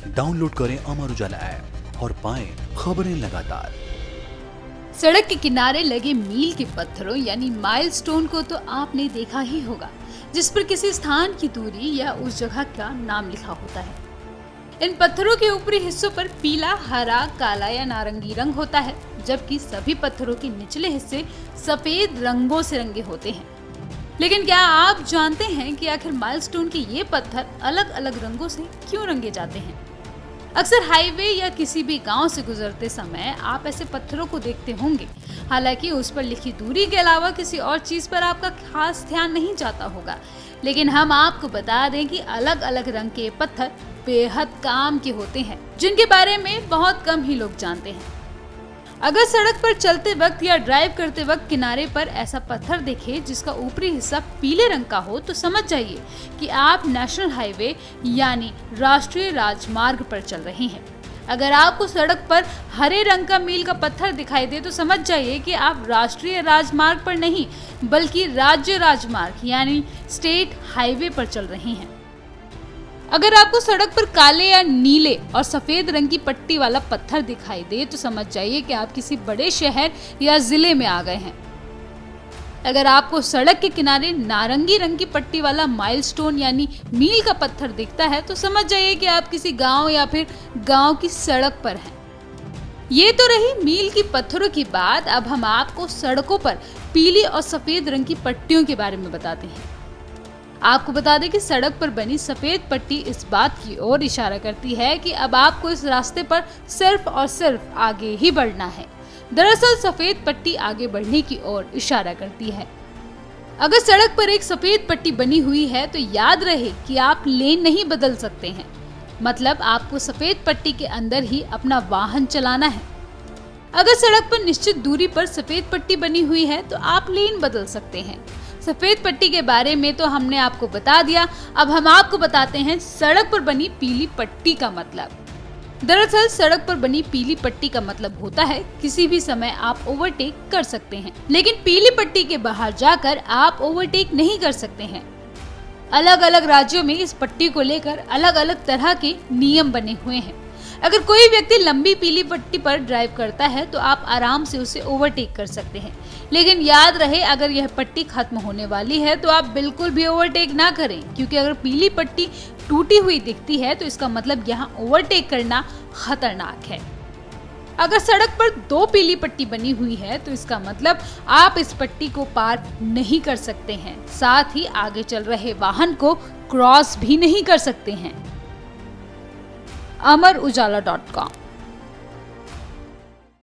Download करें Amar Ujala app और पाएं खबरें लगातार। सड़क के किनारे लगे मील के पत्थरों यानी माइलस्टोन को तो आपने देखा ही होगा, जिस पर किसी स्थान की दूरी या उस जगह का नाम लिखा होता है। इन पत्थरों के ऊपरी हिस्सों पर पीला, हरा, काला या नारंगी रंग होता है, जबकि सभी पत्थरों के निचले हिस्से सफेद रंगों से रंगे होते हैं। लेकिन क्या आप जानते हैं कि आखिर माइलस्टोन के ये पत्थर अलग अलग रंगों से क्यों रंगे जाते हैं? अक्सर हाईवे या किसी भी गांव से गुजरते समय आप ऐसे पत्थरों को देखते होंगे। हालांकि उस पर लिखी दूरी के अलावा किसी और चीज पर आपका खास ध्यान नहीं जाता होगा, लेकिन हम आपको बता दें कि अलग अलग रंग के पत्थर बेहद काम के होते हैं, जिनके बारे में बहुत कम ही लोग जानते हैं। अगर सड़क पर चलते वक्त या ड्राइव करते वक्त किनारे पर ऐसा पत्थर देखे जिसका ऊपरी हिस्सा पीले रंग का हो, तो समझ जाइए कि आप नेशनल हाईवे यानी राष्ट्रीय राजमार्ग पर चल रहे हैं। अगर आपको सड़क पर हरे रंग का मील का पत्थर दिखाई दे तो समझ जाइए कि आप राष्ट्रीय राजमार्ग पर नहीं बल्कि राज्य राजमार्ग यानी स्टेट हाईवे पर चल रहे हैं। अगर आपको सड़क पर काले या नीले और सफेद रंग की पट्टी वाला पत्थर दिखाई दे तो समझ जाइए कि आप किसी बड़े शहर या जिले में आ गए हैं। अगर आपको सड़क के किनारे नारंगी रंग की पट्टी वाला माइलस्टोन यानी मील का पत्थर दिखता है तो समझ जाइए कि आप किसी गांव या फिर गांव की सड़क पर हैं। ये तो रही मील की पत्थरों की बात। अब हम आपको सड़कों पर पीली और सफेद रंग की पट्टियों के बारे में बताते हैं। आपको बता दें कि सड़क पर बनी सफेद पट्टी इस बात की ओर इशारा करती है कि अब आपको इस रास्ते पर सिर्फ और सिर्फ आगे ही बढ़ना है। दरअसल सफेद पट्टी आगे बढ़ने की ओर इशारा करती है। अगर सड़क पर एक सफेद पट्टी बनी हुई है तो याद रहे कि आप लेन नहीं बदल सकते हैं, मतलब आपको सफेद पट्टी के अंदर ही अपना वाहन चलाना है। अगर सड़क पर निश्चित दूरी पर सफेद पट्टी बनी हुई है तो आप लेन बदल सकते हैं। सफेद पट्टी के बारे में तो हमने आपको बता दिया, अब हम आपको बताते हैं सड़क पर बनी पीली पट्टी का मतलब। दरअसल सड़क पर बनी पीली पट्टी का मतलब होता है किसी भी समय आप ओवरटेक कर सकते हैं, लेकिन पीली पट्टी के बाहर जाकर आप ओवरटेक नहीं कर सकते हैं। अलग अलग राज्यों में इस पट्टी को लेकर अलग अलग तरह के नियम बने हुए हैं। अगर कोई व्यक्ति लंबी पीली पट्टी पर ड्राइव करता है तो आप आराम से उसे ओवरटेक कर सकते हैं, लेकिन याद रहे अगर यह पट्टी खत्म होने वाली है तो आप बिल्कुल भी ओवरटेक ना करें, क्योंकि अगर पीली पट्टी टूटी हुई दिखती है तो इसका मतलब यहाँ ओवरटेक करना खतरनाक है। अगर सड़क पर दो पीली पट्टी बनी हुई है तो इसका मतलब आप इस पट्टी को पार नहीं कर सकते हैं, साथ ही आगे चल रहे वाहन को क्रॉस भी नहीं कर सकते हैं। अमर उजाला.com